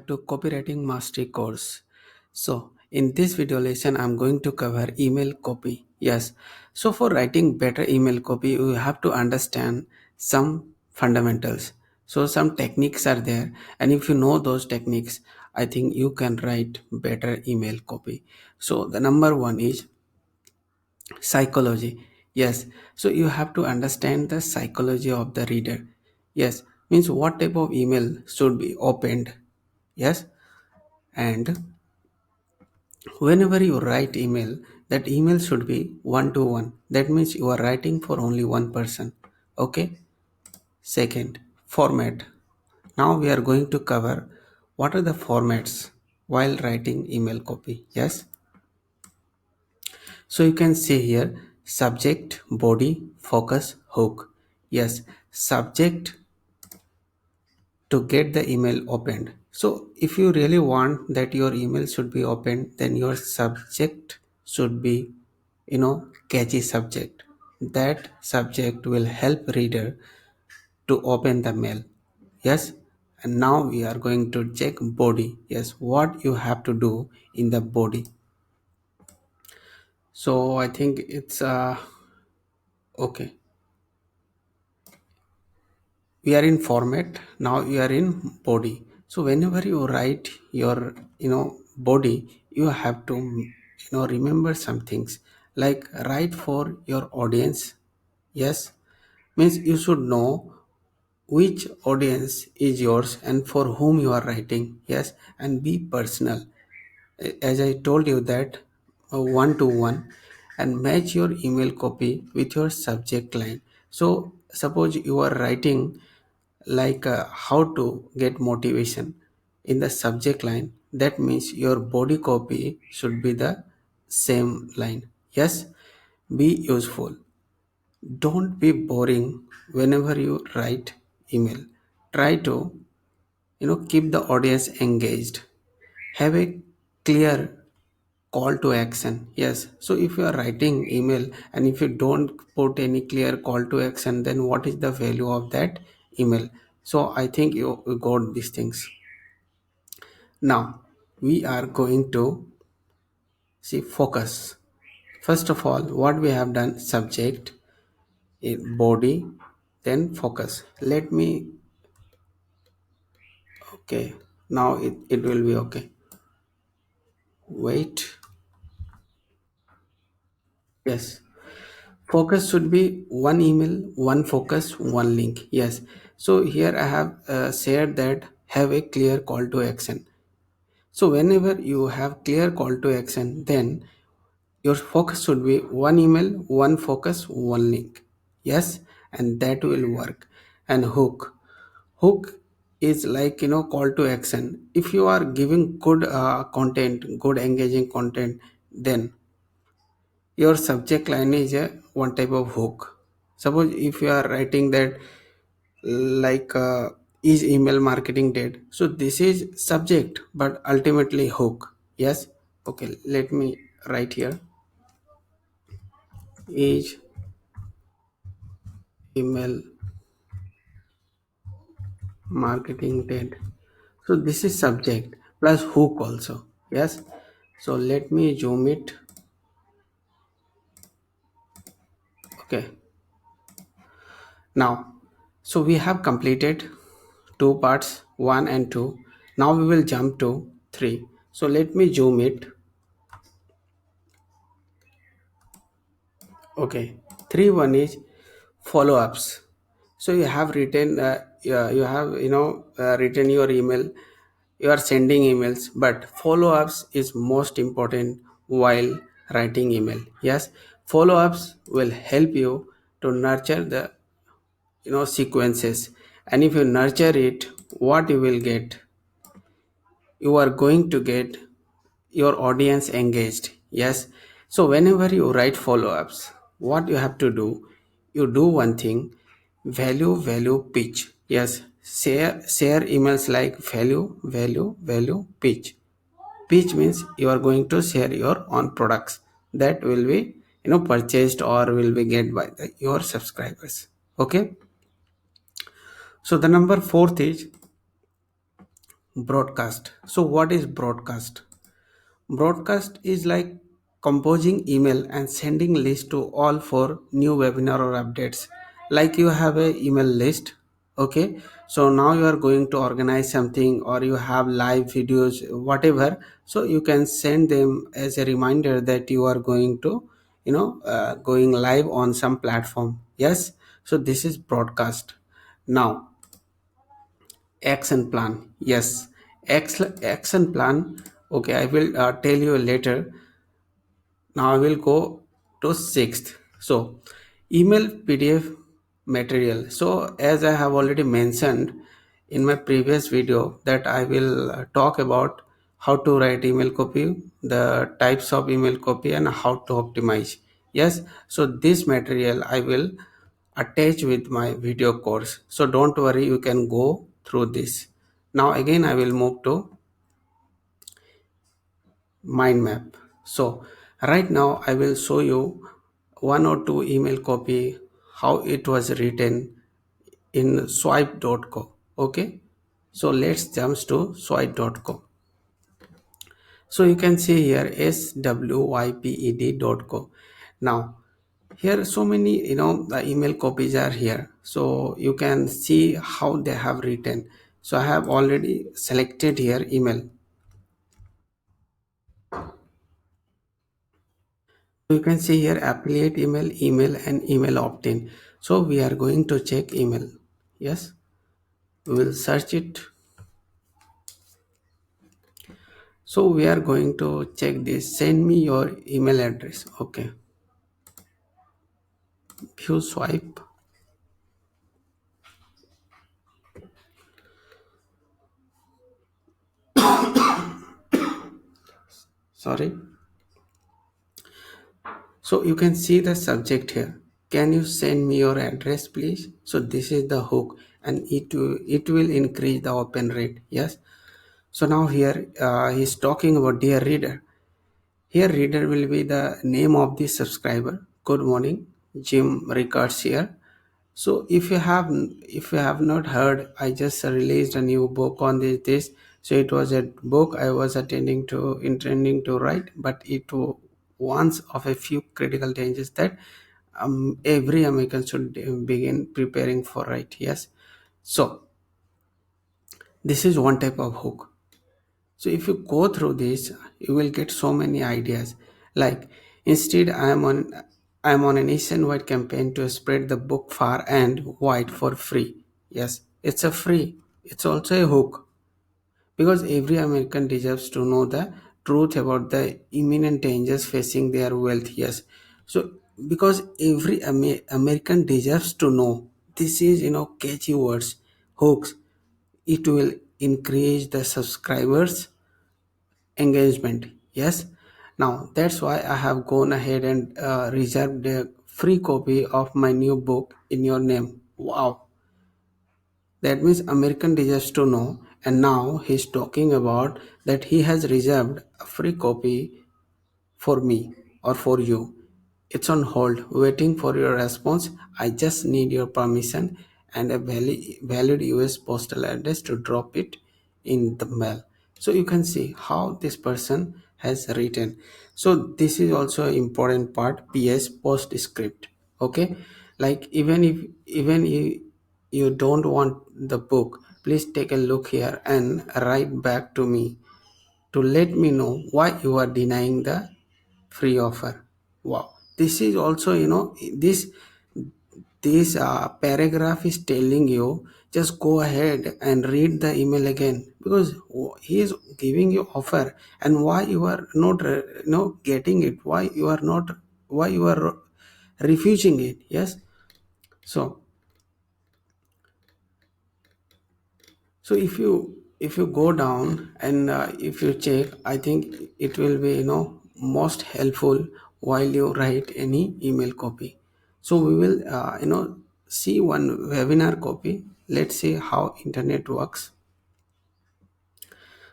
back to Copywriting Mastery course. So, in this video lesson, I'm going to cover email copy. Yes, so for writing better email copy, you have to understand some fundamentals. So, some techniques are there, and if you know those techniques, I think you can write better email copy. So, the number one is psychology. Yes, so you have to understand the psychology of the reader. Yes, means what type of email should be opened. Yes, and whenever you write email, that email should be one to one. That means you are writing for only one person. Okay. Second, format. Now we are going to cover what are the formats while writing email copy. Yes, so you can see here subject, body, focus, hook. Yes, subject to get the email opened. So if you really want that your email should be opened, then your subject should be, catchy subject. That subject will help reader to open the mail. Yes, and now we are going to check body. Yes, what you have to do in the body. So I think it's okay. We are in format. Now we are in body. So whenever you write your body, you have to remember some things, like write for your audience. Yes, means you should know which audience is yours and for whom you are writing. Yes, and be personal. As I told you that one to one, and match your email copy with your subject line. So suppose you are writing like how to get motivation in the subject line, that means your body copy should be the same line. Yes, be useful, don't be boring whenever you write email. Try to keep the audience engaged. Have a clear call to action. Yes, so if you are writing email and if you don't put any clear call to action, then what is the value of that email? So I think you got these things. Now we are going to see focus. First of all, what we have done, subject, body, then focus. Let me, okay, now it will be okay. Wait. Yes, focus should be one email, one focus, one link. Yes, so here I have said that have a clear call to action. So whenever you have clear call to action, then your focus should be one email, one focus, one link. Yes, and that will work. And hook is like call to action. If you are giving good content, good engaging content, then your subject line is a one type of hook. Suppose if you are writing that like is email marketing dead, so this is subject but ultimately hook. Yes, okay, let me write here, is email marketing dead. So this is subject plus hook also. Yes, so let me zoom it. Okay, now so we have completed two parts, 1 and 2. Now we will jump to 3. So let me zoom it. Okay, 3 1 is follow ups. So you have written you have written your email, you are sending emails, but follow ups is most important while writing email. Yes, follow ups will help you to nurture the sequences, and if you nurture it, what you will get, you are going to get your audience engaged. Yes, so whenever you write follow-ups, what you have to do, you do one thing, value pitch. Yes, share emails like value pitch. Pitch means you are going to share your own products that will be purchased or will be get by your subscribers. Okay, so the number fourth is Broadcast. So what is broadcast? Broadcast is like composing email and sending list to all for new webinar or updates. Like you have a email list, okay? So now you are going to organize something or you have live videos, whatever. So you can send them as a reminder that you are going to, going live on some platform. Yes. So this is broadcast. Now action plan. Yes, action plan. Okay, I will tell you later. Now I will go to sixth. So email PDF material. So as I have already mentioned in my previous video that I will talk about how to write email copy, the types of email copy and how to optimize. Yes, so this material I will attach with my video course. So don't worry, you can go through this. Now again I will move to mind map. So right now I will show you one or two email copy how it was written in swipe.co. Okay, so let's jump to swipe.co. So you can see here swyped.co. Now here so many the email copies are here, so you can see how they have written. So I have already selected here email. You can see here affiliate email, email and email opt-in. So we are going to check email. Yes, we will search it. So we are going to check this. Send me your email address. Okay. View swipe. Sorry. So you can see the subject here. Can you send me your address, please? So this is the hook, and it will increase the open rate. Yes. So now here he's talking about dear reader. Here reader will be the name of the subscriber. Good morning, Jim Records here. So if you have not heard, I just released a new book on this. So it was a book I was intending to write, but once of a few critical changes that every American should begin preparing for, right? Yes. So this is one type of hook. So if you go through this, you will get so many ideas. Like instead, I am on a nationwide campaign to spread the book far and wide for free. Yes, it's a free. It's also a hook because every American deserves to know the truth about the imminent dangers facing their wealth. Yes, so because every American deserves to know. This is catchy words, hooks. It will increase the subscribers engagement. Yes, now that's why I have gone ahead and reserved a free copy of my new book in your name. Wow, that means American deserves to know. And now he's talking about that he has reserved a free copy for me or for you. It's on hold, waiting for your response. I just need your permission and a valid US postal address to drop it in the mail. So you can see how this person has written. So this is also an important part. PS postscript. Okay, like even if you don't want the book, please take a look here and write back to me to let me know why you are denying the free offer. Wow, this is also this paragraph is telling you just go ahead and read the email again because he is giving you offer and why you are not getting it, why you are refusing it. Yes. So so if you go down and if you check, I think it will be most helpful while you write any email copy. So we will see one webinar copy. Let's see how internet works.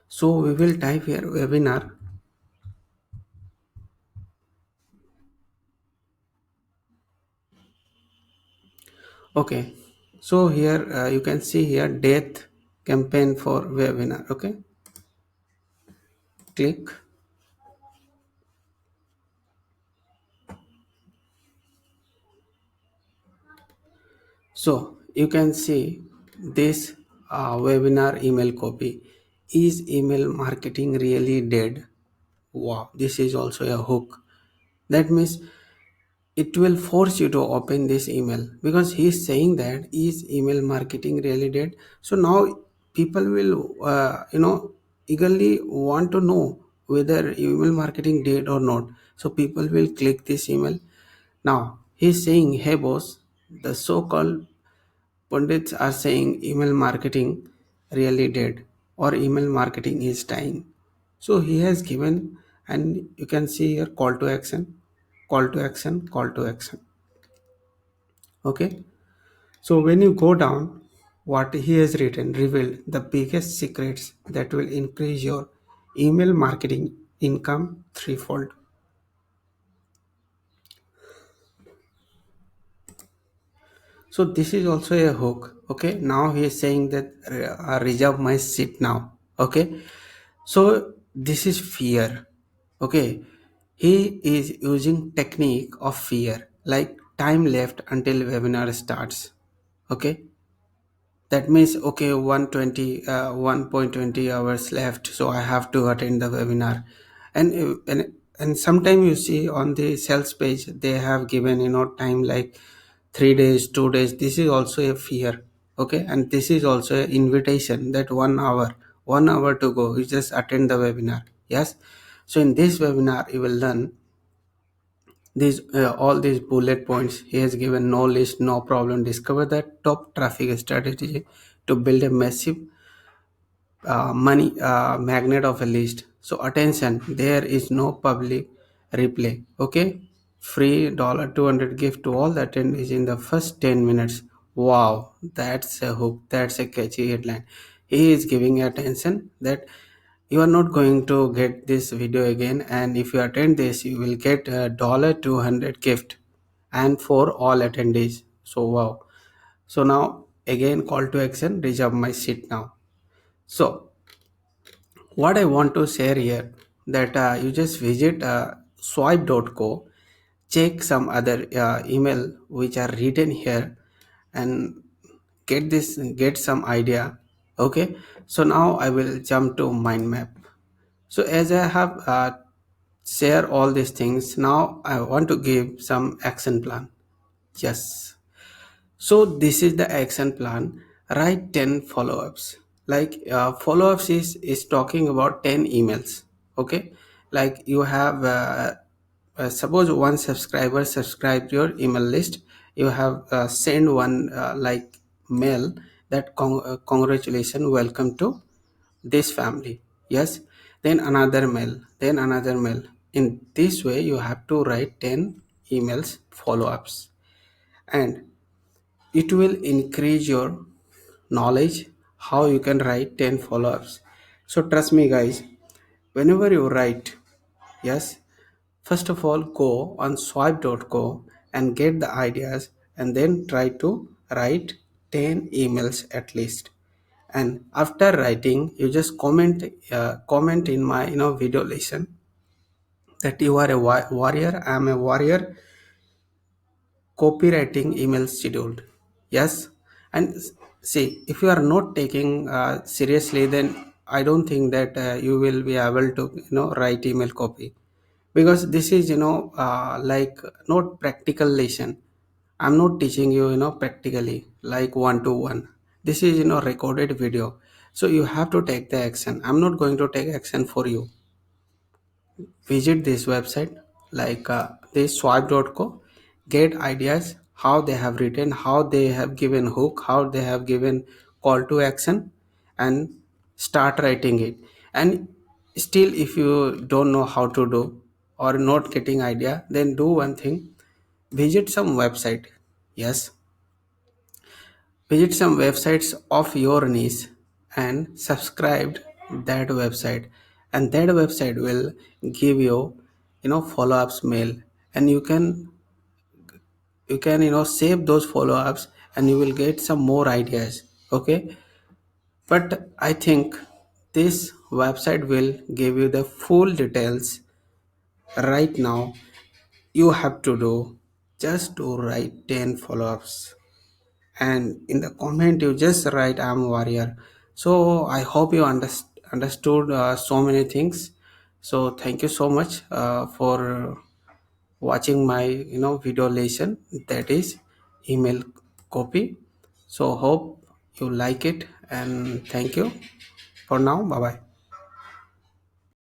So we will type here webinar. Okay, so here you can see here death. campaign for webinar. Okay, click. So you can see this webinar email copy. Is email marketing really dead? Wow, this is also a hook. That means it will force you to open this email because he is saying that is email marketing really dead. So now people will eagerly want to know whether email marketing dead or not. So people will click this email. Now he's saying, hey boss, the so-called pundits are saying email marketing really dead or email marketing is dying. So he has given, and you can see here, call to action, call to action, call to action. Okay. So when you go down, what he has written reveal the biggest secrets that will increase your email marketing income threefold. So this is also a hook. Okay. Now he is saying that reserve my seat now. Okay. So this is fear. Okay. He is using technique of fear, like time left until webinar starts. Okay. That means okay, 1.20 hours left, so I have to attend the webinar. And sometime you see on the sales page they have given time like 3 days, 2 days. This is also a fear. Okay, and this is also an invitation that 1 hour, 1 hour to go, you just attend the webinar. Yes. So in this webinar you will learn these all these bullet points. He has given no list, no problem. Discover the top traffic strategy to build a massive money magnet of a list. So attention, there is no public replay. Okay, free $200 gift to all the attendees in the first 10 minutes. Wow, that's a hook. That's a catchy headline. He is giving attention that you are not going to get this video again, and if you attend this you will get a $200 gift and for all attendees. So wow. So now again, call to action, reserve my seat now. So what I want to share here that you just visit swipe.co, check some other email which are written here, and get some idea. Okay, so now I will jump to mind map. So as I have share all these things, now I want to give some action plan. Yes. So this is the action plan. Write 10 follow-ups. Like follow-ups is talking about 10 emails. Okay. Like you have suppose one subscriber subscribed your email list. You have send one like mail that congratulations, welcome to this family. Yes. Then another mail. Then another mail. In this way, you have to write 10 emails follow-ups, and it will increase your knowledge how you can write 10 follow-ups. So trust me guys, whenever you write, yes, first of all go on swipe.co and get the ideas, and then try to write 10 emails at least. And after writing, you just comment in my video lesson that you are a warrior, I am a warrior, copywriting email scheduled. Yes. And see, if you are not taking seriously, then I don't think that you will be able to write email copy, because this is like not practical lesson. I'm not teaching you practically like one to one. This is recorded video, so you have to take the action. I'm not going to take action for you. Visit this website like this swipe.co, get ideas how they have written, how they have given hook, how they have given call to action, and start writing it. And still if you don't know how to do or not getting idea, then do one thing, visit some website. Yes, visit some websites of your niche and subscribe that website, and that website will give you follow-ups mail, and you can save those follow-ups, and you will get some more ideas. Okay. but I think this website will give you the full details. Right now you have to do just to write 10 follow-ups, and in the comment you just write I'm warrior. So I hope you understood so many things. So thank you so much for watching my video lesson, that is email copy. So hope you like it, and thank you for now. Bye bye.